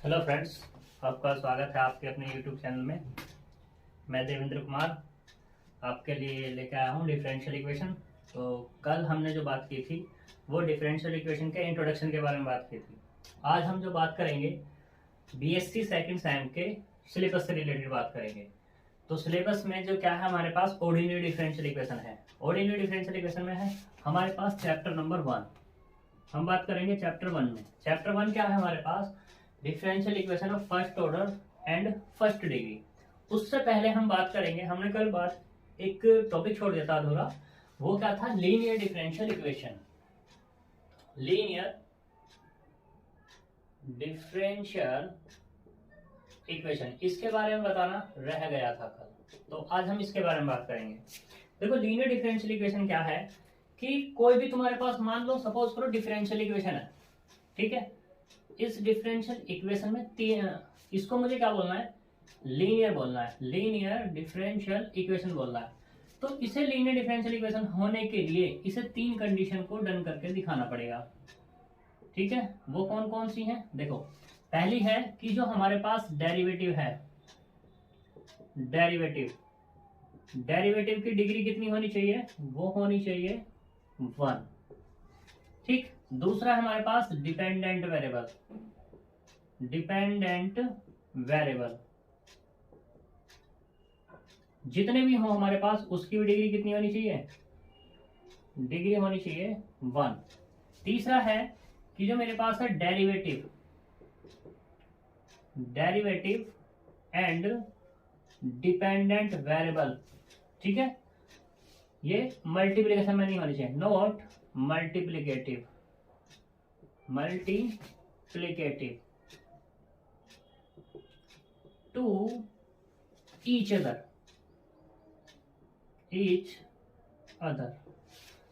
Hello friends, आपका स्वागत है आपके अपने यूट्यूब चैनल में। मैं देवेंद्र कुमार आपके लिए लेकर आया हूँ डिफरेंशियल इक्वेशन। तो कल हमने जो बात की थी वो डिफरेंशियल इक्वेशन के इंट्रोडक्शन के बारे में बात की थी। आज हम जो बात करेंगे बीएससी सेकंड सेम के सिलेबस से रिलेटेड बात करेंगे। तो सिलेबस में जो क्या है, हमारे पास ऑर्डिनरी डिफरेंशियल इक्वेशन है। ऑर्डिनरी डिफरेंशियल इक्वेशन में है हमारे पास चैप्टर नंबर 1। हम बात करेंगे चैप्टर 1 में। चैप्टर 1 क्या है हमारे पास? Differential equation of first order and first degree. उससे पहले हम बात करेंगे, हमने कल बात एक टॉपिक छोड़ दिया था अधूरा, वो क्या था? Linear differential equation. Linear differential equation, इसके बारे में बताना रह गया था कल, तो आज हम इसके बारे में बात करेंगे। देखो, लीनियर डिफरेंशियल इक्वेशन क्या है कि कोई भी तुम्हारे पास, मान लो सपोज करो डिफरेंशियल इक्वेशन है, ठीक है। इस डिफरेंशियल इक्वेशन में इसको मुझे क्या बोलना है? लीनियर बोलना है। लीनियर डिफरेंशियल इक्वेशन बोलना है। तो इसे लीनियर डिफरेंशियल इक्वेशन होने के लिए इसे 3 कंडीशन को डन करके दिखाना पड़ेगा, ठीक है। वो कौन कौन सी हैं? देखो, पहली है कि जो हमारे पास डेरिवेटिव है, डेरिवेटिव की डिग्री कितनी होनी चाहिए? वो होनी चाहिए 1, ठीक। दूसरा हमारे पास डिपेंडेंट वेरिएबल, जितने भी हो हमारे पास उसकी भी डिग्री कितनी होनी चाहिए? डिग्री होनी चाहिए 1। तीसरा है कि जो मेरे पास है डेरिवेटिव एंड डिपेंडेंट वेरिएबल, ठीक है। ये मल्टीप्लिकेशन में नहीं होनी चाहिए, not multiplicative to each other.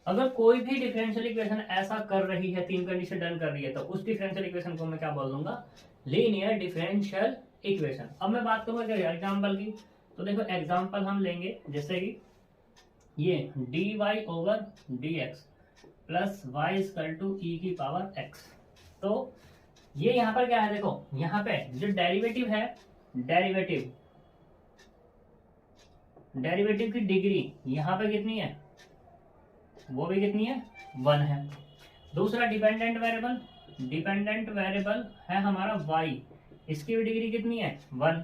अगर कोई भी डिफरेंशियल इक्वेशन ऐसा कर रही है, 3 कंडीशन डन कर रही है, तो उस डिफरेंशियल इक्वेशन को मैं क्या बोल दूंगा? Linear differential equation. अब मैं बात करूंगा एग्जाम्पल की। तो देखो, एग्जाम्पल हम लेंगे जैसे कि ये dy/dx प्लस y = e⁻x। तो ये यहाँ पर क्या है? देखो, यहाँ पे जो डेरिवेटिव है, डेरिवेटिव की डिग्री यहाँ पे कितनी है? वो भी कितनी है? 1 है। दूसरा डिपेंडेंट वेरिएबल है हमारा y, इसकी भी डिग्री कितनी है? 1।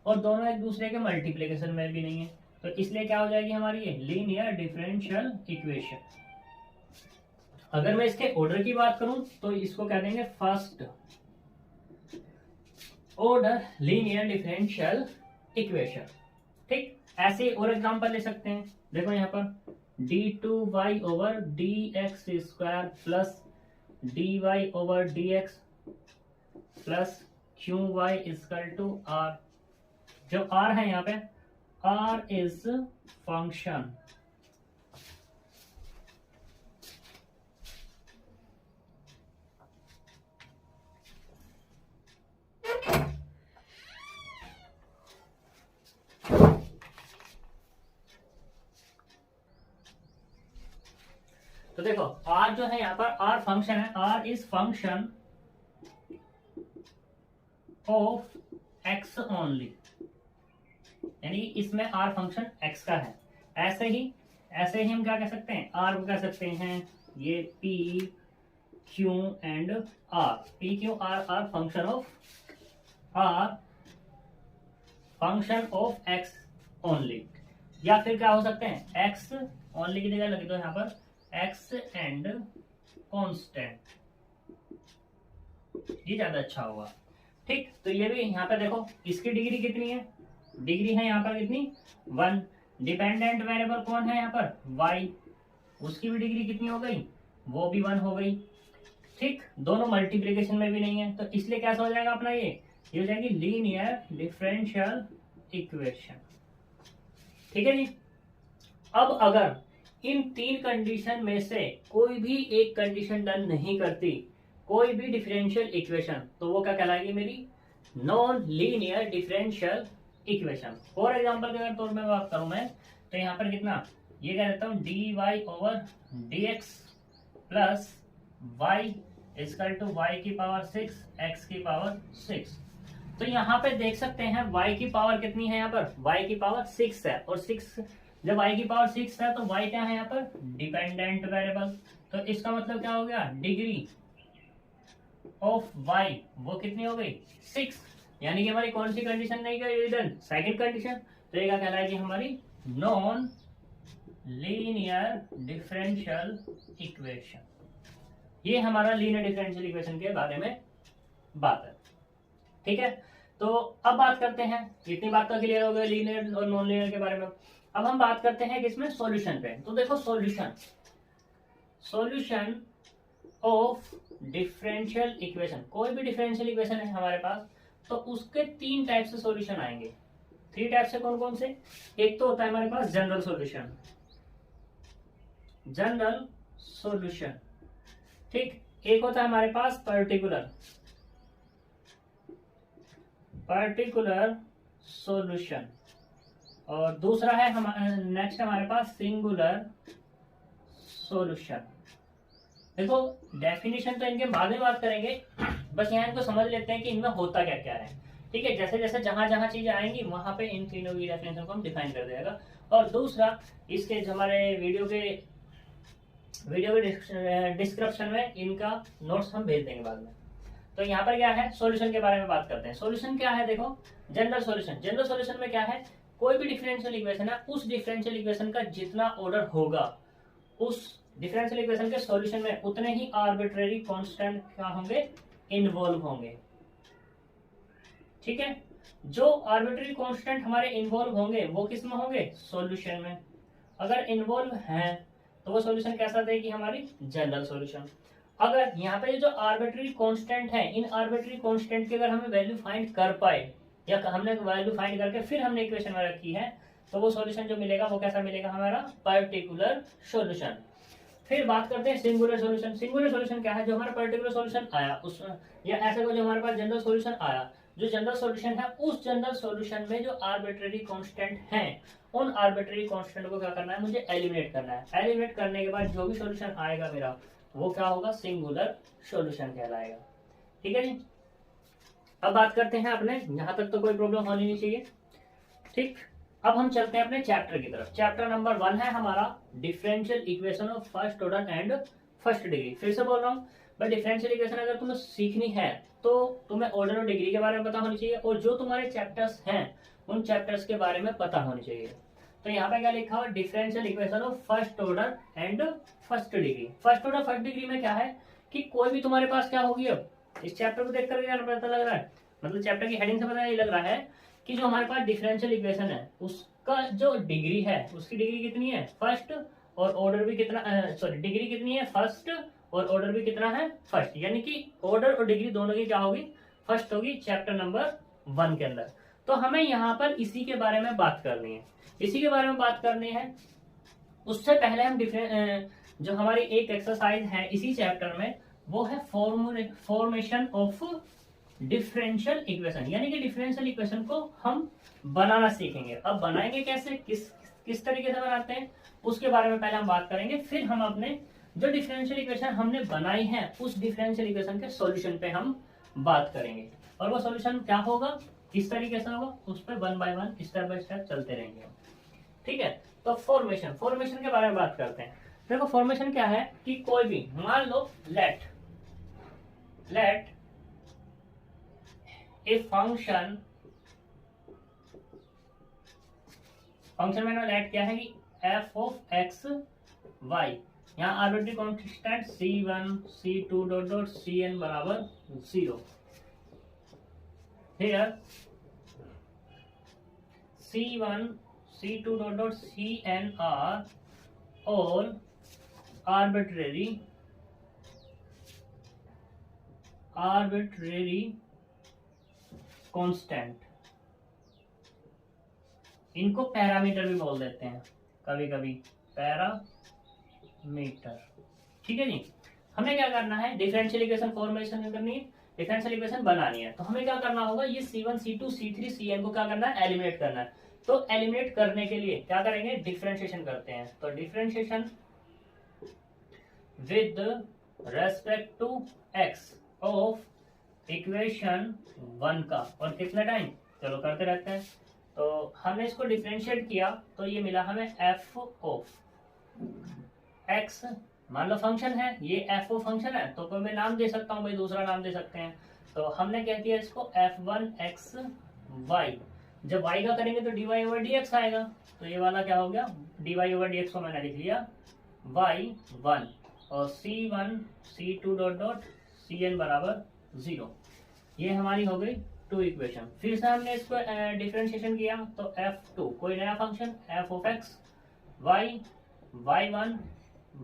और दोनों एक दूसरे के मल्टीप्लिकेशन में भी नहीं है, तो इसलिए क्या हो जाएगी हमारी ये लीनियर डिफरेंशियल इक्वेशन। अगर मैं इसके ऑर्डर की बात करूं तो इसको कह देंगे first order linear differential equation, ठीक। ऐसे और एग्जांपल ले सकते हैं। देखो यहाँ पर d2y/dx² plus dy/dx plus qy = r। जो r है यहाँ पे, r इज फंक्शन तो देखो, r जो है यहाँ पर, r फंक्शन है, r is function of x only, यानी इसमें r फंक्शन x का है। ऐसे ही हम क्या कह सकते हैं? r को कह सकते हैं ये p q and r। p q r function of x only. या फिर क्या हो सकते हैं? x ओनली की जगह लगे तो यहाँ पर x एंड कांस्टेंट, ये ज्यादा अच्छा होगा, ठीक। तो ये भी यहाँ पे देखो, इसकी डिग्री कितनी है? डिग्री है यहाँ पर कितनी? 1। डिपेंडेंट वेरिएबल कौन है यहाँ पर? y, उसकी भी डिग्री कितनी हो गई? वो भी 1 हो गई, ठीक। दोनों मल्टीप्लिकेशन में भी नहीं है, तो इसलिए कैसा हो जाएगा अपना ये हो जाएगी लीनियर डिफरेंशियल इक्वेशन, ठीक है जी। अब अगर इन 3 कंडीशन में से कोई भी एक कंडीशन डन नहीं करती, कोई भी डिफरेंशियल इक्वेशन, तो वो क्या कहलाएगी? मेरी non linear differential equation. For example के तौर में बात करूं मैं, तो यहाँ पर कितना, ये कह देता हूं dy/dx plus y = y⁻6 x⁻6। तो यहाँ पे देख सकते हैं y की पावर कितनी है, यहाँ पर y की पावर 6 है, और 6 जब y की पावर 6 है तो y क्या है यहाँ पर डिपेंडेंट वेरिएबल। तो इसका मतलब क्या हो गया, डिग्री ऑफ y वो कितनी हो गई 6, यानी कि हमारी कौन सी कंडीशन नहीं गई, सेकंड कंडीशन। तो ये क्या कहलाएगी हमारी नॉन लीनियर डिफरेंशियल इक्वेशन। ये हमारा लीनियर डिफरेंशियल इक्वेशन के बारे में बात है, ठीक है। तो अब बात करते हैं, इतनी बात तो क्लियर हो गई लीनियर और नॉन लीनियर के बारे में। अब हम बात करते हैं किसमें, सॉल्यूशन पे। तो देखो सॉल्यूशन ऑफ डिफरेंशियल इक्वेशन, कोई भी डिफरेंशियल इक्वेशन है हमारे पास तो उसके 3 टाइप से सॉल्यूशन आएंगे। 3 टाइप से कौन कौन से, एक तो होता है हमारे पास जनरल सॉल्यूशन, ठीक। एक होता है हमारे पास पर्टिकुलर सॉल्यूशन, और दूसरा है नेक्स्ट हमारे पास सिंगुलर सॉल्यूशन। देखो डेफिनेशन तो इनके बाद में बात करेंगे, बस यहाँ इनको समझ लेते हैं कि इनमें होता क्या क्या है, ठीक है। जैसे जैसे जहां जहां चीजें आएंगी वहां पे इन तीनों की डेफिनेशन को हम डिफाइन कर देगा। और दूसरा, इसके हमारे वीडियो के डिस्क्रिप्शन में इनका नोट्स हम भेज देंगे बाद में। तो यहाँ पर क्या है, सॉल्यूशन के बारे में बात करते हैं। सॉल्यूशन क्या है, देखो जनरल सॉल्यूशन में क्या है, कोई भी डिफरेंशियल इक्वेशन है, उस डिफरेंशियल इक्वेशन का जितना ऑर्डर होगा उस डिफरेंशियल इक्वेशन के सॉल्यूशन में उतने ही आर्बिट्रेरी कांस्टेंट क्या होंगे, इन्वॉल्व होंगे, ठीक है। जो आर्बिट्रेरी कांस्टेंट हमारे इन्वॉल्व होंगे वो किस में होंगे, सॉल्यूशन में। अगर इन्वॉल्व हैं तो वो सॉल्यूशन कैसा देगी, हमारी जनरल सॉल्यूशन। अगर यहाँ पे जो आर्बिट्रेरी कांस्टेंट है, इन आर्बिट्रेरी कांस्टेंट की अगर हमें वैल्यू फाइंड कर पाए, या हमने वैल्यू फाइंड करके फिर हमने इक्वेशन में रखी है, तो वो सॉल्यूशन जो मिलेगा वो कैसा मिलेगा, हमारा पर्टिकुलर सॉल्यूशन। फिर बात करते हैं सिंगुलर सॉल्यूशन क्या है, जो हमारा पर्टिकुलर सॉल्यूशन आया उस, या ऐसे को जो हमारे पास जनरल सॉल्यूशन आया, जो जनरल सॉल्यूशन है उस जनरल सॉल्यूशन में जो आर्बिट्रेरी कांस्टेंट हैं, उन आर्बिट्रेरी कांस्टेंट को क्या करना है, मुझे एलिमिनेट करना है। एलिमिनेट करने के बाद जो भी सॉल्यूशन आएगा मेरा वो क्या होगा, सिंगुलर सॉल्यूशन कहलाएगा, ठीक है जी। अब बात करते हैं अपने, यहां तक तो कोई प्रॉब्लम होनी नहीं चाहिए, ठीक। अब हम चलते हैं अपने चैप्टर की तरफ। चैप्टर नंबर 1 है हमारा differential equation of first order and first degree. फिर से बोल रहा हूँ भाई, डिफरेंशियल इक्वेशन अगर तुम्हें सीखनी है तो तुम्हें ऑर्डर और डिग्री के बारे में पता होनी चाहिए, और जो तुम्हारे चैप्टर्स हैं उन चैप्टर्स के बारे में पता होनी चाहिए। तो यहाँ पे क्या लिखा हुआ, differential equation of first order and first degree. First order first degree में क्या है कि कोई भी तुम्हारे पास क्या होगी, अब इस चैप्टर को देख करके पता लग रहा है, मतलब चैप्टर की हेडिंग से पता ये लग रहा है कि जो हमारे पास डिफरेंशियल इक्वेशन है उसका जो डिग्री है, उसकी डिग्री कितनी है फर्स्ट, और ऑर्डर भी कितना, सॉरी डिग्री कितनी है फर्स्ट, और ऑर्डर भी कितना है फर्स्ट, यानी कि ऑर्डर और डिग्री दोनों की क्या होगी, फर्स्ट होगी चैप्टर नंबर 1 के अंदर। तो हमें यहाँ पर इसी के बारे में बात करनी है, उससे पहले हम जो हमारी एक एक्सरसाइज है इसी चैप्टर में, वो है फॉर्मेशन ऑफ डिफरेंशियल इक्वेशन, यानी कि डिफरेंशियल इक्वेशन को हम बनाना सीखेंगे। अब बनाएंगे कैसे, किस तरीके से बनाते हैं उसके बारे में पहले हम बात करेंगे। फिर हम अपने जो डिफरेंशियल इक्वेशन हमने बनाई है उस डिफरेंशियल इक्वेशन के सॉल्यूशन पे हम बात करेंगे, और वो सॉल्यूशन क्या होगा, किस तरीके से होगा, उस पर 1 बाय 1 स्टेप बाय स्टेप चलते रहेंगे, ठीक है। तो फॉर्मेशन के बारे में बात करते हैं। देखो फॉर्मेशन क्या है कि कोई भी, मान लो लेट ए फंक्शन में लेट क्या है कि f ऑफ x y, यहाँ arbitrary constant c1 c2 dot dot cn बराबर 0। Here c1 c2 dot dot cn are all arbitrary constant, इनको पैरामीटर भी बोल देते हैं कभी कभी, पैरामीटर, ठीक है जी। हमें क्या करना है, डिफरेंशियल इक्वेशन फॉर्मेशन करनी है, डिफरेंशियल इक्वेशन बनानी है। तो हमें क्या करना होगा, ये c1 c2 c3 cn को क्या करना है, एलिमिनेट करना है। तो एलिमिनेट करने के लिए क्या करेंगे, डिफरेंशिएशन करते हैं। तो differentiation with respect to x of equation 1 का, और कितना टाइम, चलो करते रहते हैं। तो हमने इसको डिफ्रेंशिएट किया तो ये मिला हमें एफ ऑफ एक्स, मान लो फंक्शन है ये, एफ ओ फंक्शन है तो कोई मैं नाम दे सकता हूँ भाई, दूसरा नाम दे सकते हैं। तो हमने कह दिया इसको f1x y, जब y का करेंगे तो dy/dx आएगा, तो ये वाला क्या हो गया, dy/dx को मैंने लिख लिया y1, और c1 c2 dot dot cn बराबर 0। ये हमारी हो गई 2 इक्वेशन। फिर से हमने इसको डिफरेंशिएशन किया तो f2 कोई नया function f of x y y1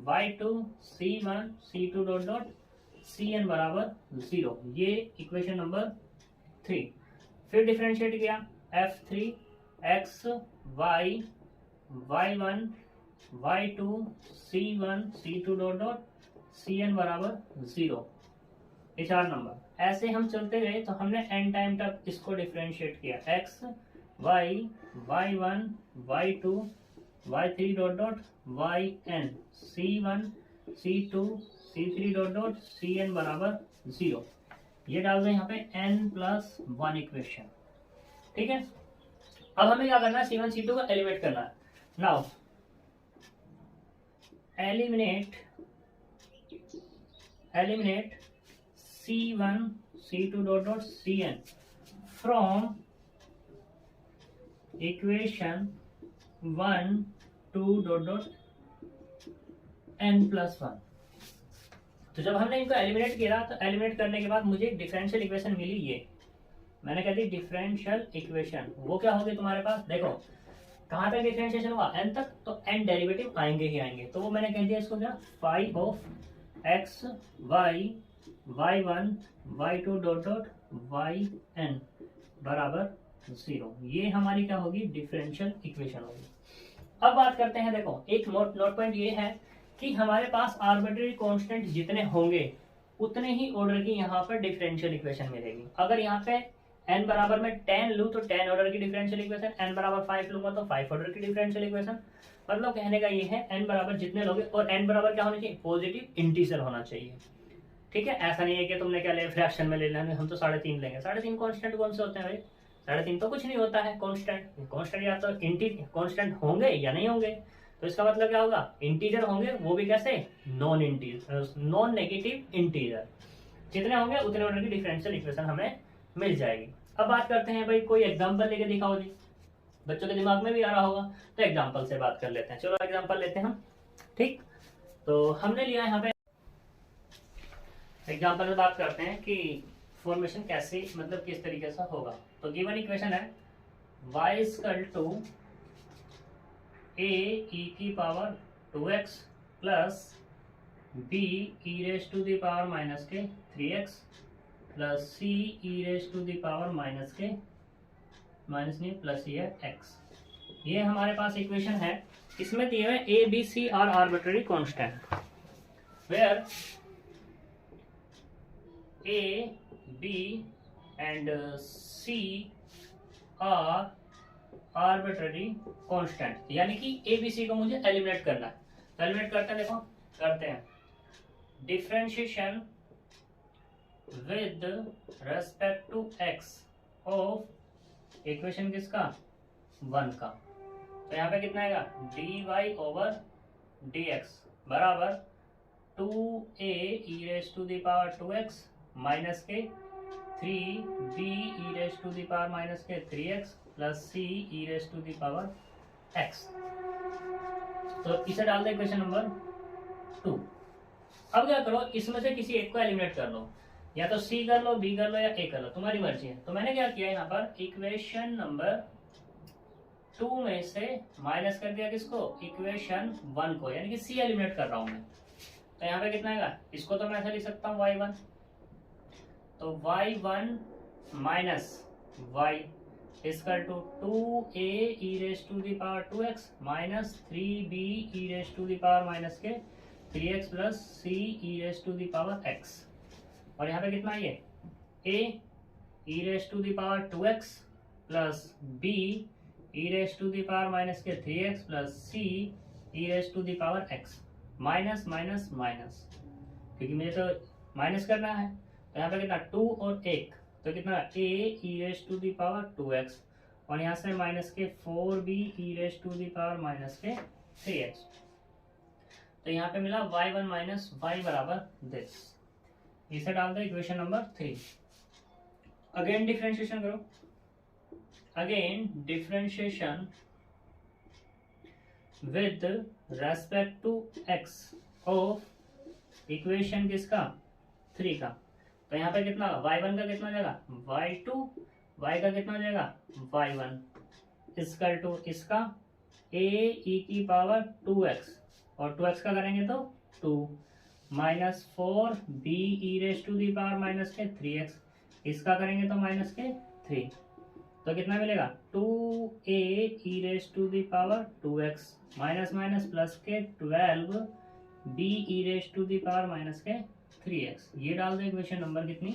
y2 c1 c2 dot dot cn बराबर 0, ये इक्वेशन नंबर 3। फिर डिफरेंशिएट किया f3 x y y1 y2 c1 c2 dot dot cn बराबर 0, ये 4 नंबर। ऐसे हम चलते गए तो हमने n टाइम तक इसको डिफरेंशिएट किया x y y1 y2 y3 dot डॉट yn c1 c2 c3 dot dot cn बराबर 0, ये डाल दें यहाँ पे n+1 इक्वेशन। ठीक है, अब हमें क्या करना है, c1 c2 का एलिमिनेट करना है। Now eliminate c1 c2 dot dot cn from equation 1 2 dot dot n+1। तो जब हमने इनको एलिमिनेट किया तो एलिमिनेट करने के बाद मुझे डिफरेंशियल इक्वेशन मिली, ये मैंने कह दी डिफरेंशियल इक्वेशन। वो क्या होगी तुम्हारे पास, देखो कहाँ तक डिफरेंशिएशन हुआ, n तक, तो n डेरिवेटिव आएंगे ही आएंगे। तो वो मैंने कह दिया इसको क्या, phi of x y y1 y2 डॉट डॉट yn बराबर 0, ये हमारी क्या होगी, डिफरेंशियल इक्वेशन होगी। अब बात करते हैं, देखो एक नोट पॉइंट ये है कि हमारे पास आर्बिट्रेरी कांस्टेंट जितने होंगे उतने ही ऑर्डर की यहाँ पर डिफरेंशियल इक्वेशन मिलेगी। अगर यहाँ पे n बराबर में 10 लूँ तो 10 ऑर्डर की डिफरेंशियल इक्वेशन, n बराबर 5 लूंगा तो 5 ऑर्डर की डिफरेंशियल इक्वेशन। मतलब कहने का ये है n बराबर जितने लोगे, और n बराबर क्या होना चाहिए, पॉजिटिव इंटीजर होना चाहिए। ठीक है, ऐसा नहीं है कि तुमने क्या ले फ्रैक्शन में ले लेंगे, हम तो 3.5 लेंगे। 3.5 कॉन्स्टेंट कौन से होते हैं भाई, 3.5 तो कुछ नहीं होता है कॉन्स्टेंट या तो कॉन्स्टेंट होंगे या नहीं होंगे। तो इसका मतलब क्या होगा, इंटीजर होंगे, वो भी कैसे, नॉन नेगेटिव इंटीजर। जितने होंगे उतने ऑर्डर की डिफरेंशियल इक्वेशन हमें मिल जाएगी। अब बात करते हैं भाई, कोई एग्जांपल लेके दिखाओ जी, बच्चों के दिमाग में भी आ रहा होगा, तो एग्जांपल से बात कर लेते हैं। चलो एग्जांपल लेते हैं हम। ठीक, तो हमने लिया यहाँ पे एग्जांपल में बात करते हैं कि फॉर्मेशन कैसे, मतलब किस तरीके से होगा। तो गिवन इक्वेशन है y equal to a e की power 2x plus b e raise to the power minus के 3x plus c e raise to the power minus के माइनस नहीं प्लस ये x। ये हमारे पास इक्वेशन है। इसमें दिए हुए a b c are arbitrary constant, where a b and c are arbitrary constant, यानी कि ए बी सी को मुझे एलिमिनेट करना है। तो एलिमिनेट करते हैं, देखो करते हैं differentiation with respect to X of equation किसका, 1 का। तो यहाँ पे कितना आएगा, dy ओवर dx बराबर 2a e raise to the power 2x minus के 3b e raise to the power minus के 3x plus c e raise to the power x। तो इसे डाल दे इक्वेशन नंबर 2। अब क्या करो, इसमें से किसी एक को एलिमिनेट कर लो, या तो c कर लो, b कर लो, या a कर लो, तुम्हारी मर्जी है। तो मैंने क्या किया यहाँ पर, इक्वेशन नंबर 2 में से माइनस कर दिया किसको, इक्वेशन 1 को, यानी कि c एलिमिनेट कर रहा हूं मैं। तो यहाँ पे कितना आएगा, इसको तो मैं ऐसा लिख सकता हूँ y1, तो y1 minus y equal to 2a e raise to the power 2x minus 3b e raise to the power minus के 3x plus c e raise to the power x। और यहाँ पे कितना ये a e raise to the power 2x plus b e raise to the power minus के 3x plus c e raise to the power x, minus minus minus, क्योंकि मुझे तो minus करना है। तो यहाँ पे कितना 2 और 1 तो कितना a e raise to the power 2x और यहाँ से माइनस के 4b e raise to the power minus के 3x। तो यहाँ पे मिला y1 माइनस y बराबर दिस। इसे डाल दो इक्वेशन नंबर 3। अगेन डिफरेंशिएशन करो, again differentiation with respect to x of equation किसका 3 का। तो यहाँ पे कितना y1 का कितना हो जाएगा y2, y का कितना हो जाएगा y1 इसकल टू इसका a e की पावर 2x और 2x का करेंगे तो 2 minus 4 b e raise to the power minus के 3x, इसका करेंगे तो माइनस के 3। तो कितना मिलेगा 2a e raise to the power 2x minus minus प्लस के 12 b e raise to the power minus के 3x। ये डाल दो इक्वेशन नंबर कितनी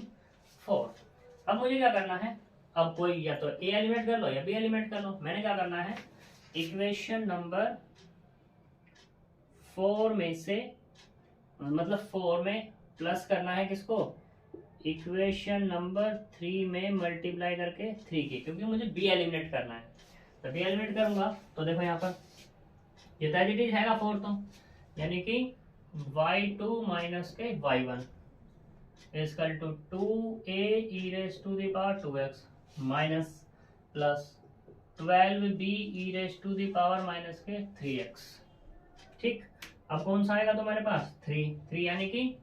4। अब मुझे क्या करना है, अब कोई या तो a एलिमेंट कर लो या b एलिमेंट कर लो। मैंने क्या करना है इक्वेशन नंबर 4 में से मतलब 4 में प्लस करना है किसको इक्वेशन नंबर 3 में मल्टीप्लाई करके 3 की, क्योंकि मुझे b एलिमिनेट करना है। तो b एलिमिनेट करूंगा तो देखो यहाँ पर ये तो एज इट इज है 4, तो यानी कि y2 माइनस के y1 equal to 2a e raise to the power 2x माइनस प्लस 12b e raise to the power minus के 3x। ठीक, अब कौन सा आएगा तुम्हारे पास 3 यानी कि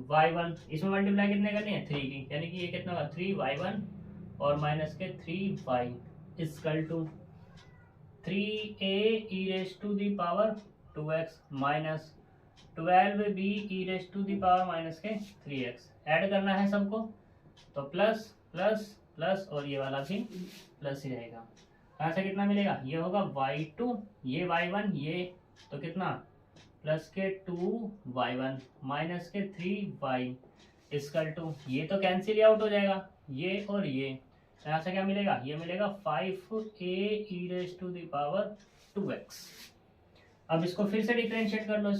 y1, इसमें मल्टीप्लाई कितने करनी है 3 की, यानी कि ये कितना होगा 3y1 और माइनस के 3y equal to 3a e raise to the power 2x minus 12b e raise to the power minus के 3x। ऐड करना है सबको तो प्लस प्लस प्लस और ये वाला भी प्लस ही रहेगा। यहाँ से कितना मिलेगा, ये होगा y2 ये y1 ये तो कितना प्लस के 2y1 माइनस के 3y इसकल टू ये तो कैंसिल आउट हो जाएगा ये और ये। यहाँ से क्या मिलेगा, ये मिलेगा 5a e raise to the power 2x। अब इसको फिर से डिफरेंशिएट कर लो,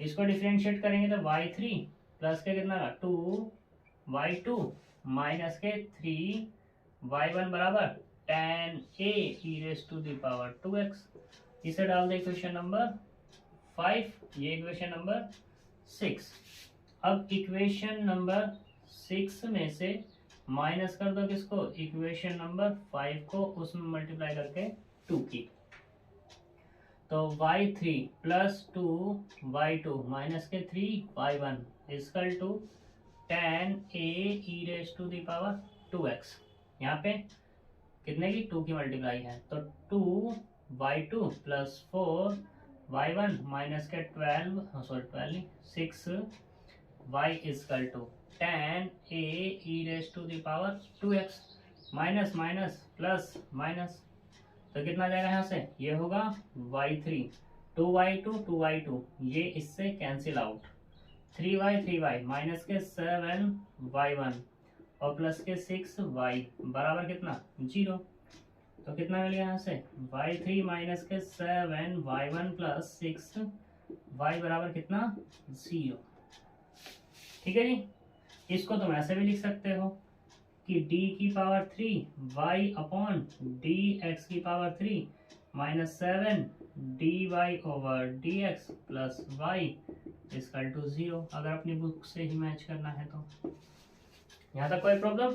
इसको डिफरेंशिएट करेंगे तो y3 प्लस के कितना 2y2 माइनस के 3y1 बराबर 10a e raise to the power 2x। इसे डाल दे इक्वेशन नंबर 5, ये इक्वेशन नंबर 6। अब इक्वेशन नंबर 6 में से माइनस कर दो किसको इक्वेशन नंबर 5 को, उसमें मल्टीप्लाई करके 2 की। तो y3 प्लस 2y2 माइनस के 3y1 equal to 10a e raise to the power 2x। यहाँ पे कितने की 2 की मल्टीप्लाई है तो 2y2 प्लस 4y1 माइनस के 6y equal to 10a e raise to the power 2x minus minus plus minus तो कितना जाएगा यहाँ से, ये होगा y3 2y2 ये इससे कैंसिल आउट 3y माइनस के 7y1 और प्लस के 6y बराबर कितना 0। तो कितना मिल गया यहाँ से y3 माइनस के 7y1 प्लस 6y बराबर कितना 0। ठीक है जी, इसको तुम ऐसे भी लिख सकते हो कि d की पावर 3 y अपॉन dx की power 3 minus 7 dy over dx plus y is equal to 0। अगर अपनी बुक से ही मैच करना है तो यहाँ तक कोई प्रॉब्लम।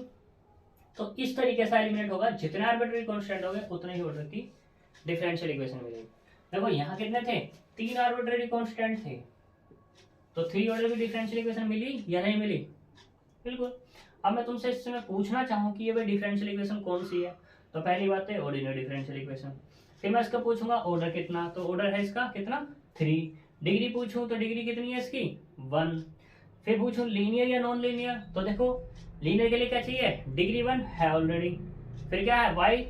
तो इस तरीके से एलिमिनेट होगा, जितने आर्बिट्ररी कांस्टेंट हो गए उतने ही ऑर्डर की डिफरेंशियल इक्वेशन मिलेगी। देखो यहाँ कितने थे 3 आर्बिट्ररी कांस्टेंट थे, तो 3 ऑर्डर की डिफरेंशियल इक्वेशन मिली या नहीं मिली, बिल्कुल। अब मैं तुमसे इस समय पूछना चाहूँ कि ये भाई डिफरेंशियल इक्वेशन कौन सी है, तो पहली बात है ऑर्डिनरी डिफरेंशियल इक्वेशन। फिर मैं इसका पूछूंगा ऑर्डर कितना, तो ऑर्डर है इसका कितना 3। डिग्री पूछूं तो डिग्री कितनी है इसकी 1। फिर पूछूं लीनियर या नॉन लीनियर, तो देखो लीनियर के लिए क्या चाहिए डिग्री 1 है ऑलरेडी। फिर क्या है y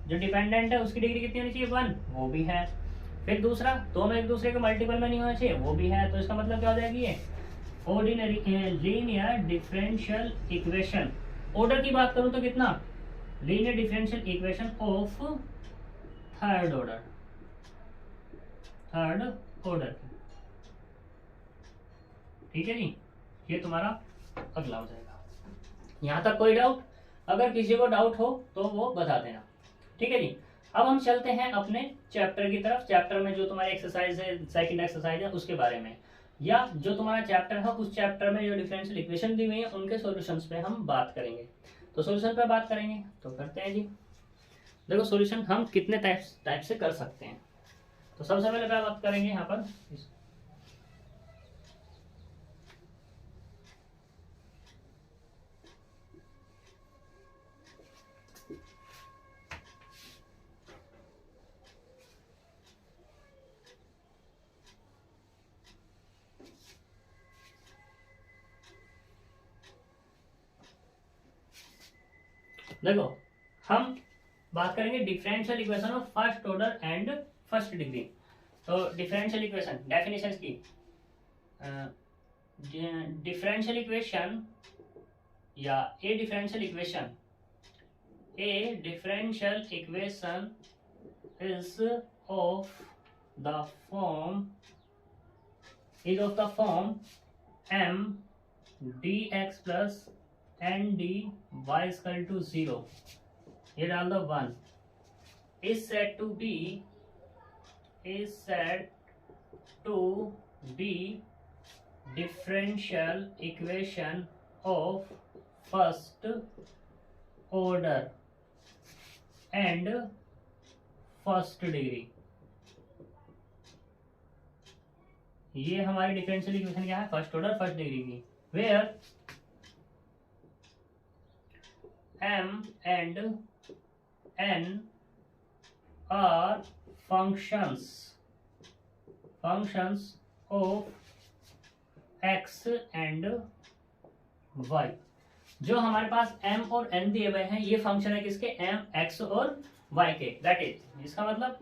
जो डिपेंडेंट है उसकी डिग्री कितनी होनी चाहिए 1, वो भी है। फिर दूसरा दोनों एक दूसरे के मल्टीपल में नहीं होना चाहिए, वो भी है। तो इसका मतलब क्या हो जाएगी ये ordinary linear differential equation. Order की बात करूं तो कितना linear differential equation of third order की। ठीक है जी, ये तुम्हारा अगला हो जाएगा। यहाँ तक कोई डाउट? अगर किसी को डाउट हो तो वो बता देना, ठीक है जी। अब हम चलते हैं अपने चैप्टर की तरफ। चैप्टर में जो तुम्हारी एक्सरसाइज है, सेकंड एक्सरसाइज है, उसके बारे में, या जो तुम्हारा चैप्टर है उस चैप्टर में जो डिफरेंशियल इक्वेशन दी हुई है उनके सॉल्यूशंस पे हम बात करेंगे। तो सॉल्यूशन पे बात करेंगे, तो करते हैं जी। देखो सॉल्यूशन हम कितने टाइप से कर सकते हैं। तो सबसे पहले बात करेंगे यहाँ पर देखो हम बात करेंगे differential equation of first order and first degree. तो डिफरेंशियल इक्वेशन डेफिनेशन की, डिफरेंशियल इक्वेशन या a differential equation is of the form m dx plus n dy equal to 0, ये डाल दो 1, is said to be differential equation of first order and first degree। ये हमारी differential equation क्या है? First order first degree की, where m and n are functions of x and y। जो हमारे पास m और n दिए हुए हैं ये फंक्शन है किसके? m, x और y के। दैट इज, इसका मतलब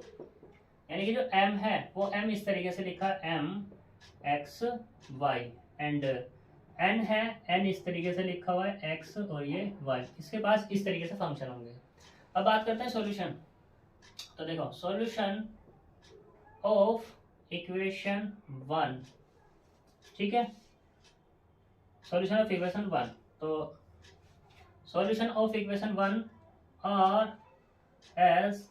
यानी कि जो m है वो m इस तरीके से लिखा m x y, and n है n इस तरीके से लिखा हुआ है x और ये y, इसके पास इस तरीके से फंक्शन होंगे। अब बात करते हैं सॉल्यूशन। तो देखो सॉल्यूशन ऑफ इक्वेशन 1, ठीक है, सॉल्यूशन ऑफ इक्वेशन 1। तो solution of equation 1 are as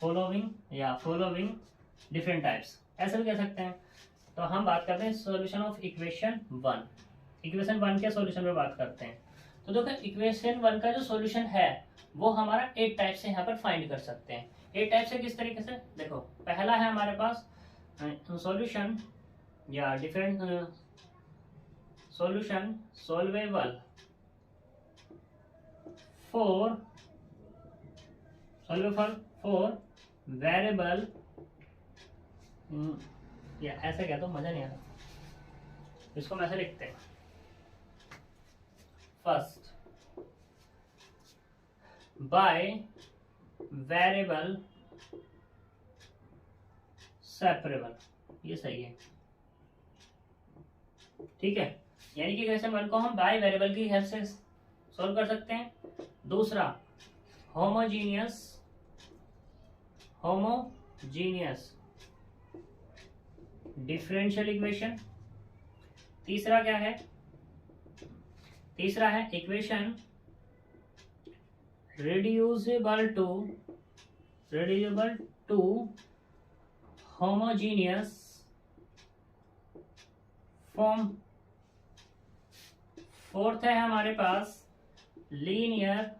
following different types, ऐसे भी कह सकते हैं। तो हम बात करते हैं सॉल्यूशन ऑफ इक्वेशन 1, इक्वेशन 1 के सॉल्यूशन पे बात करते हैं। तो देखो इक्वेशन 1 का जो सॉल्यूशन है वो हमारा 8 टाइप से यहाँ पर फाइंड कर सकते हैं। 8 टाइप से किस तरीके से? देखो पहला है हमारे पास सॉल्यूशन या different solution solvable for variable, या ऐसे कह दो, मजा नहीं आ रहा, इसको हम ऐसे लिखते हैं। फर्स्ट बाय वेरिएबल सेपरेबल, ये सही है, ठीक है। यानी कि क्वेश्चन 1 को हम बाय वेरिएबल की हेल्प से सॉल्व कर सकते हैं। दूसरा होमोजीनियस डिफरेंशियल इक्वेशन। तीसरा क्या है? तीसरा है equation reducible to homogeneous form. Fourth है हमारे पास लीनियर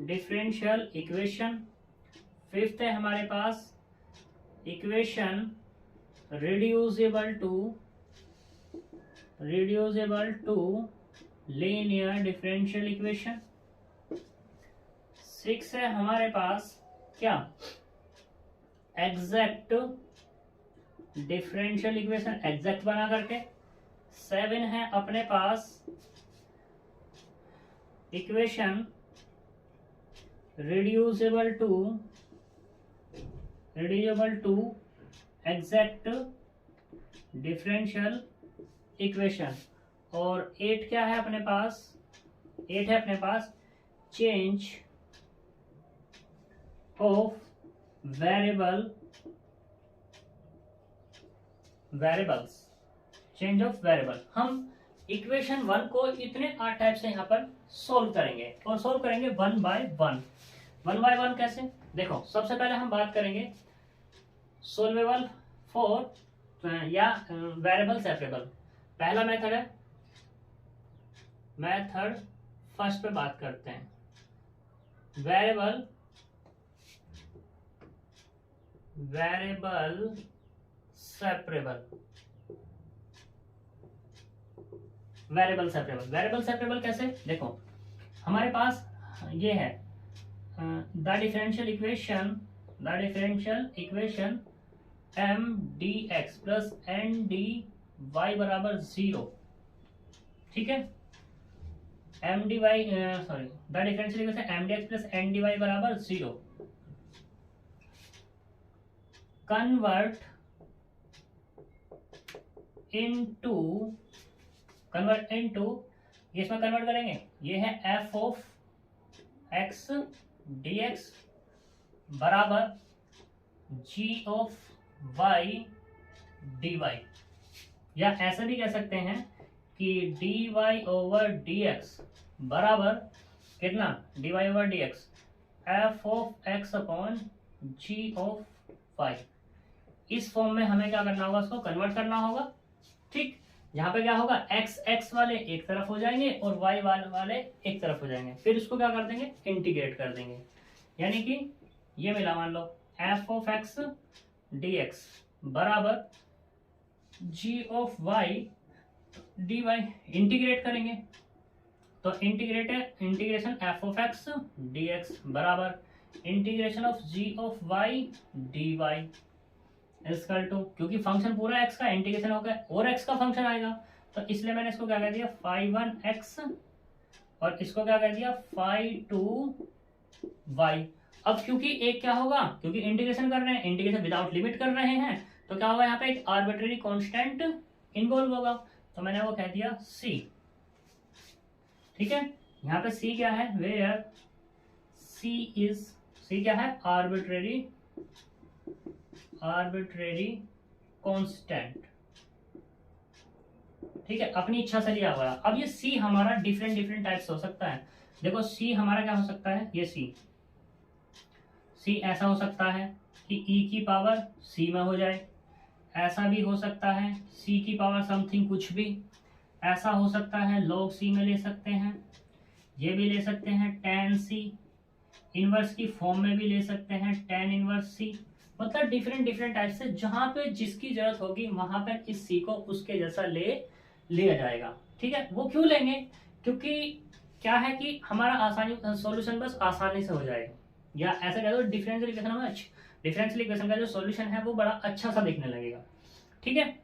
डिफरेंशियल इक्वेशन। फिफ्थ है हमारे पास equation reducible to linear differential equation. 6 है हमारे पास क्या? एग्जैक्ट डिफरेंशियल इक्वेशन, एग्जैक्ट बना करके। 7 है अपने पास equation reducible to exact differential equation. और 8 क्या है अपने पास? 8 है अपने पास change of variables, change of variable. हम इक्वेशन 1 को इतने 8 टाइप से यहाँ पर सोल्व करेंगे, और सोल्व करेंगे 1 बाय 1। 1 बाय 1 कैसे? देखो, सबसे पहले हम बात करेंगे सोल्वेबल फॉर या वेरिएबल सेपरेबल। पहला मेथड है, मेथड फर्स्ट पे बात करते हैं, वेरिएबल सेपरेबल। वेरिएबल सेपरेबल कैसे? देखो, हमारे पास ये है the differential equation M D X plus N D Y बराबर 0। ठीक है, the differential equation M D X plus N D Y बराबर 0। कन्वर्ट इनटू इसमें कन्वर्ट करेंगे, ये है F of x D x बराबर जी ऑफ वाई डी वाई, या ऐसा भी कह सकते हैं कि D Y over D x बराबर कितना, D Y over D X F of x upon G of Y. इस फॉर्म में हमें क्या करना होगा, उसको कन्वर्ट करना होगा। ठीक, यहाँ पे क्या होगा, एक्स वाले एक तरफ हो जाएंगे और वाई वाले एक तरफ हो जाएंगे, फिर इसको क्या कर देंगे, इंटीग्रेट कर देंगे। यानी कि ये मिला, मान लो f of x D x बराबर जी of Y D y, integrate करेंगे तो integration f of x D x बराबर integration of g of Y D y equal to, क्योंकि फंक्शन पूरा एक्स का इंटीग्रेशन हो गया और एक्स का फंक्शन आएगा, तो इसलिए मैंने इसको क्या कह दिया फाई 1 एक्स और इसको क्या कह दिया फाई 2 वाई। अब क्योंकि एक क्या होगा, क्योंकि इंटीग्रेशन कर रहे हैं, इंटीग्रेशन विदाउट लिमिट कर रहे हैं, तो क्या होगा, यहाँ पे एक आर्बिट्रेरी कांस्टेंट इन्वॉल्व होगा, तो मैंने वो कह दिया सी। ठीक है, यहाँ पे सी क्या है, वेयर सी क्या है, आर्बिट्रेरी कांस्टेंट। ठीक है, अपनी इच्छा से लिया हुआ है। अब ये सी हमारा डिफरेंट टाइप्स हो सकता है। देखो, सी हमारा क्या हो सकता है, ये सी ऐसा हो सकता है कि e की पावर c में हो जाए, ऐसा भी हो सकता है c की पावर समथिंग कुछ भी, ऐसा हो सकता है log c में ले सकते हैं, ये भी ले सकते हैं tan c, इनवर्स की फॉर्म में भी ले सकते हैं tan इनवर्स c। मतलब डिफरेंट टाइप से जहां पे जिसकी जरूरत होगी वहां पर इस c को उसके जैसा लिया जाएगा। ठीक है, वो क्यों लेंगे, क्योंकि क्या है कि हमारा आसानी सॉल्यूशन बस आसानी से हो जाएगा, या ऐसा कह दो डिफरेंशियल इक्वेशन का जो सॉल्यूशन है वो बड़ा अच्छा सा दिखने लगेगा। ठीक है,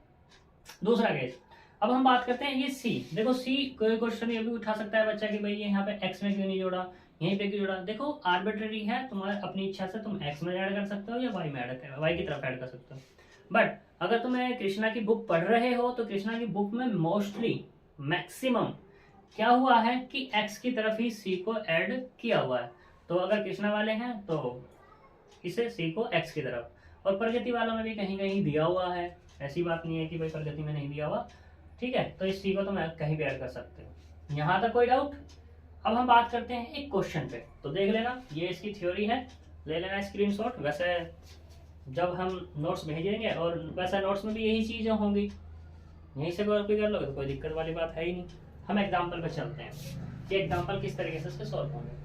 दूसरा केस, अब हम बात करते हैं ये सी। देखो, सी कोई क्वेश्चन ये भी उठा सकता है बच्चा कि भाई ये यहाँ पे एक्स में क्यों नहीं जोड़ा, यहीं पे क्यों जोड़ा। देखो, आर्बिट्रेरी है, तुम्हारे अपनी इच्छा से तुम एक्स में ऐड कर सकते हो या वाई में वाई की तरफ ऐड कर सकते हो। बट अगर तुम्हें कृष्णा की बुक पढ़ रहे हो तो कृष्णा की बुक में मोस्टली मैक्सिमम क्या हुआ है कि एक्स की तरफ ही सी को ऐड किया हुआ है। तो अगर कृष्णा वाले हैं तो इसे सी को एक्स की तरफ, और प्रगति वालों में भी कहीं कहीं दिया हुआ है, ऐसी बात नहीं है कि भाई प्रगति में नहीं दिया हुआ। ठीक है, तो इस सी को तुम कहीं भी ऐड कर सकते हो। यहाँ तक कोई डाउट? अब हम बात करते हैं एक क्वेश्चन पे, तो देख लेना, ये इसकी थ्योरी है, ले लेना स्क्रीनशॉट। वैसे जब हम नोट्स भेजेंगे, और वैसे नोट्स में भी यही चीजें होंगी, यहीं से कॉपी कर लोगे तो कोई दिक्कत वाली बात है ही नहीं। हम एग्जाम्पल पे चलते हैं कि एग्जाम्पल किस तरीके से इसके सॉल्व होंगे।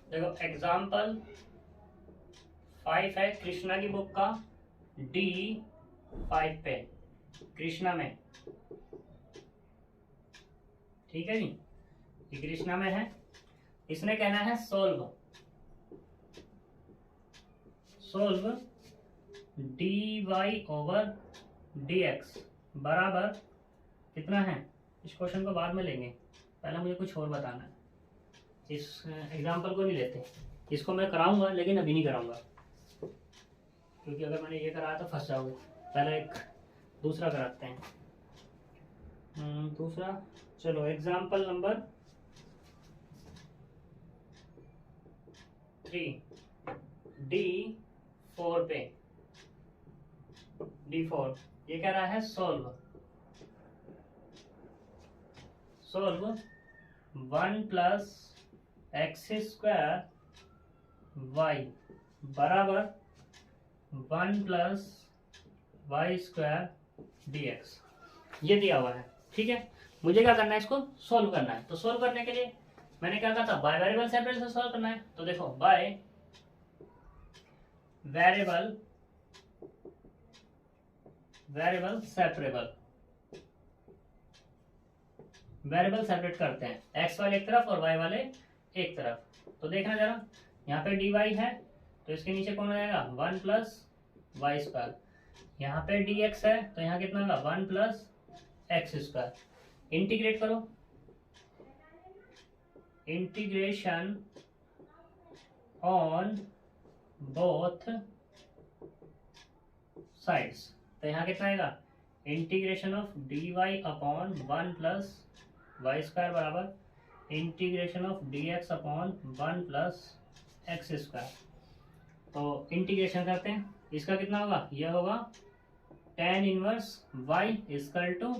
देखो, एग्जाम्पल 5 है कृष्णा की बुक का, D5 पे कृष्णा में। ठीक है जी, ये कृष्णा में है, इसने कहना है सोल्व dy ओवर dx बराबर कितना है, इस क्वेश्चन को बाद में लेंगे, पहले मुझे कुछ और बताना है। इस एग्जाम्पल को नहीं लेते, इसको मैं कराऊंगा लेकिन अभी नहीं कराऊंगा, क्योंकि अगर मैंने ये कराया तो फंस जाओगे। पहले एक दूसरा कराते हैं। दूसरा, चलो एग्जाम्पल नंबर 3 D4 पे, D4 ये कह रहा है solve 1 plus x square Y बराबर 1 प्लस वाई स्क्वायर dx, ये दिया हुआ है। ठीक है, मुझे क्या करना है, इसको सोल्व करना है। तो सोल्व करने के लिए मैंने क्या कहा था, बाय वेरिएबल सेपरेबल से सोल्व करना है। तो देखो बाय वेरिएबल सेपरेट करते हैं, एक्स वाले एक तरफ और वाई वाले एक तरफ। तो देखना जरा, यहाँ पे dy है तो इसके नीचे कौन आ जाएगा, 1 प्लस वाई स्क्वायर। यहाँ पे dx है तो यहाँ कितना होगा, 1 प्लस एक्स स्क्वायर। इंटीग्रेट करो, इंटीग्रेशन ऑन बोथ साइड्स। तो यहाँ कितना आएगा, integration of dy upon 1 plus Y square बराबर integration of dx upon 1 plus x square. तो इंटीग्रेशन करते हैं, इसका कितना होगा, यह होगा tan inverse y equal to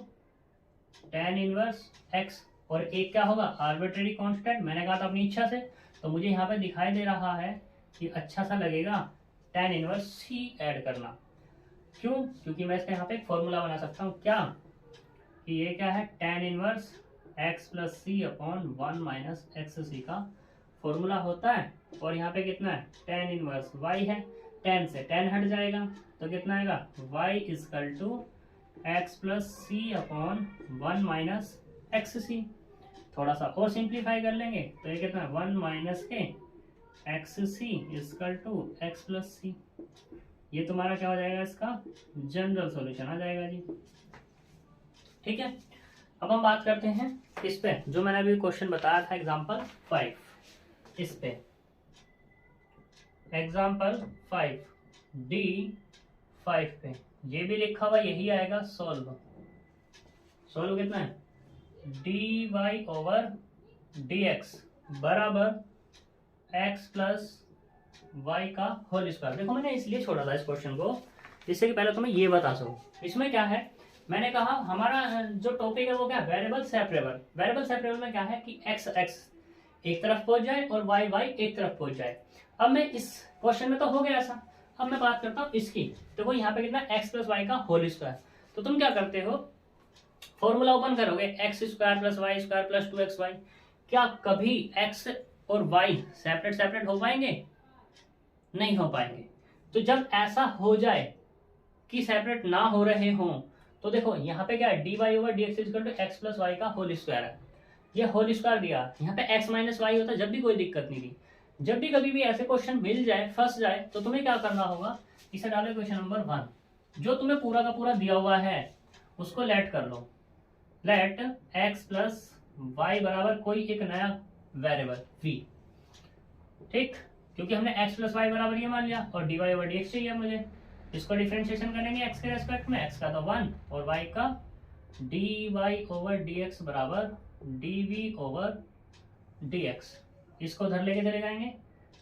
tan inverse x, और एक क्या होगा, आर्बिट्रेरी कांस्टेंट। मैंने कहा था अपनी इच्छा से, तो मुझे यहाँ पे दिखाई दे रहा है कि अच्छा सा लगेगा tan इनवर्स c ऐड करना। क्यों, क्योंकि मैं इसका यहाँ पे एक फॉर्मूला बना सकता हूँ, क्या कि ये क्या है, tan inverse x plus c upon 1 minus x सी का फॉर्मूला होता है। और यहाँ पे कितना है, tan इनवर्स y है, tan से tan हट जाएगा तो कितना आएगा, y equal to x plus c upon 1 minus x c. थोड़ा सा और सिंप्लीफाई कर लेंगे तो ये कितना है, 1 माइनस के x c equal to x plus c. ये तुम्हारा क्या हो जाएगा, इसका जनरल सॉल्यूशन आ जाएगा जी। ठीक है, अब हम बात करते हैं इस पे, जो मैंने अभी क्वेश्चन बताया था एग्जाम्पल 5। इस पे एग्जाम्पल 5 D5 पे ये भी लिखा हुआ यही आएगा, सोल्व कितना है, dy ओवर dx बराबर x प्लस y का होल स्क्वायर। देखो मैंने इसलिए छोड़ा था इस क्वेश्चन को, जिससे कि पहले तुम्हें ये बता सकूं। इसमें क्या है, मैंने कहा हमारा जो टॉपिक है वो क्या, वेरिएबल सेपरेबल। वेरिएबल सेपरेबल में क्या है कि x एक तरफ पहुंच जाए और y एक तरफ पहुंच जाए। अब मैं इस क्वेश्चन में तो हो गया ऐसा, अब मैं बात करता हूँ इसकी। तो वो यहाँ पे कितना, x प्लस वाई का होल स्क्वायर। तो तुम क्या करते हो, फॉर्मूला ओपन करोगे, X square plus Y square plus 2xy। क्या कभी x और y सेपरेट हो पाएंगे, नहीं हो पाएंगे। तो जब ऐसा हो जाए कि सेपरेट ना हो रहे हों, तो देखो यहाँ पे क्या है, dy over dx equal to x plus Y का होल स्क्वायर है। ये होल स्क्वायर दिया, यहाँ पे x माइनस वाई होता जब भी कोई दिक्कत नहीं थी। जब भी कभी भी ऐसे क्वेश्चन मिल जाए, फंस जाए, तो तुम्हें क्या करना होगा, इसे डालो क्वेश्चन नंबर 1, जो तुम्हें पूरा का पूरा दिया हुआ है उसको लेट कर लो। लेट x प्लस वाई बराबर कोई एक नया वेरिएबल v। ठीक, क्योंकि हमने x प्लस वाई बराबर ये मान लिया और dy ओवर dx चाहिए मुझे। इसको डिफरेंशिएशन करेंगे x के रेस्पेक्ट में, x का तो 1 और y का dy ओवर dx बराबर dv ओवर dx। इसको उधर लेके चले जाएंगे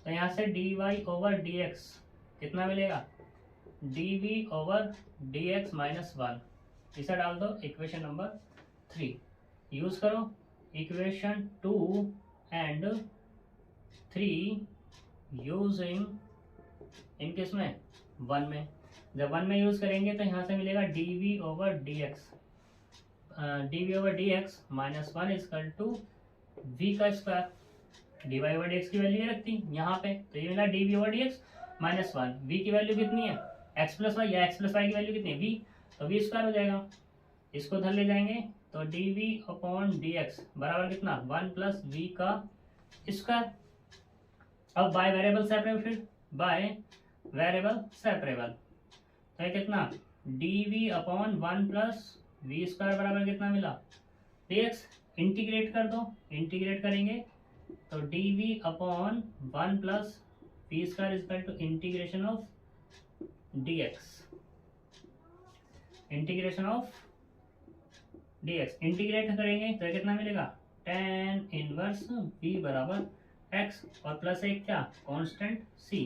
तो यहाँ से dy ओवर dx कितना मिलेगा, dv ओवर dx माइनस 1। इसे डाल दो इक्वेशन नंबर 3। यूज करो इक्वेशन 2 एंड 3 यूजिंग इन किस में, 1 में। जब 1 में यूज करेंगे तो यहाँ से मिलेगा dv over dx minus 1 equal to v का स्क्वायर। dy ओवर dx की वैल्यू ये रखती यहाँ पे, तो ये मिला dv over dx minus 1। v की वैल्यू कितनी है, x प्लस वाई, या x प्लस वाई की वैल्यू कितनी है, v, तो v स्क्वायर हो जाएगा। इसको उधर ले जाएंगे तो dv अपॉन dx बराबर कितना, 1 प्लस v का स्क्वायर। अब बाय वेरिएबल सेपरेबल, फिर बाय वेरिएबल सेपरेबल तो ये कितना D upon 1 plus we square बराबर कितना मिला dx। इंटीग्रेट कर दो, इंटीग्रेट करेंगे तो d upon 1 plus we square equal to integration of dx, integration of dx। Integrate करेंगे तो कितना मिलेगा tan इनवर्स v बराबर x और प्लस एक क्या कांस्टेंट c।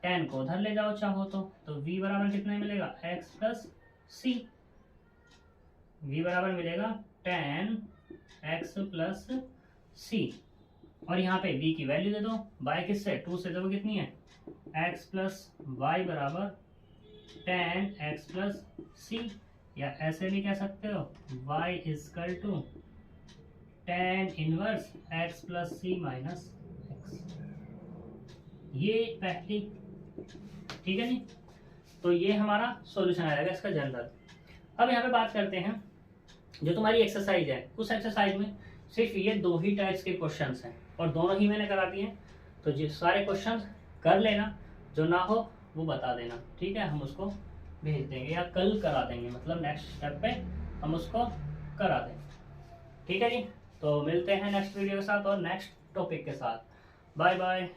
tan को उधर ले जाओ चाहो तो v बराबर कितना मिलेगा x प्लस c। v बराबर मिलेगा tan x प्लस c और यहाँ पे v की वैल्यू दे दो बाय किससे 2 से, देखो कितनी है x प्लस वाई बराबर tan x प्लस c, या ऐसे भी कह सकते हो y is equal to tan inverse x plus c minus x। ये पहली, ठीक है जी। तो ये हमारा सॉल्यूशन आएगा इसका जनरल। अब यहाँ पे बात करते हैं जो तुम्हारी एक्सरसाइज है, उस एक्सरसाइज में सिर्फ ये 2 ही टाइप्स के क्वेश्चंस हैं और दोनों ही मैंने करा दिए हैं। तो ये सारे क्वेश्चंस कर लेना, जो ना हो वो बता देना, ठीक है। हम उसको भेज देंगे या कल करा देंगे, मतलब नेक्स्ट स्टेप पे हम उसको करा देंगे, ठीक है जी। तो मिलते हैं नेक्स्ट वीडियो के साथ और नेक्स्ट टॉपिक के साथ। Bye bye.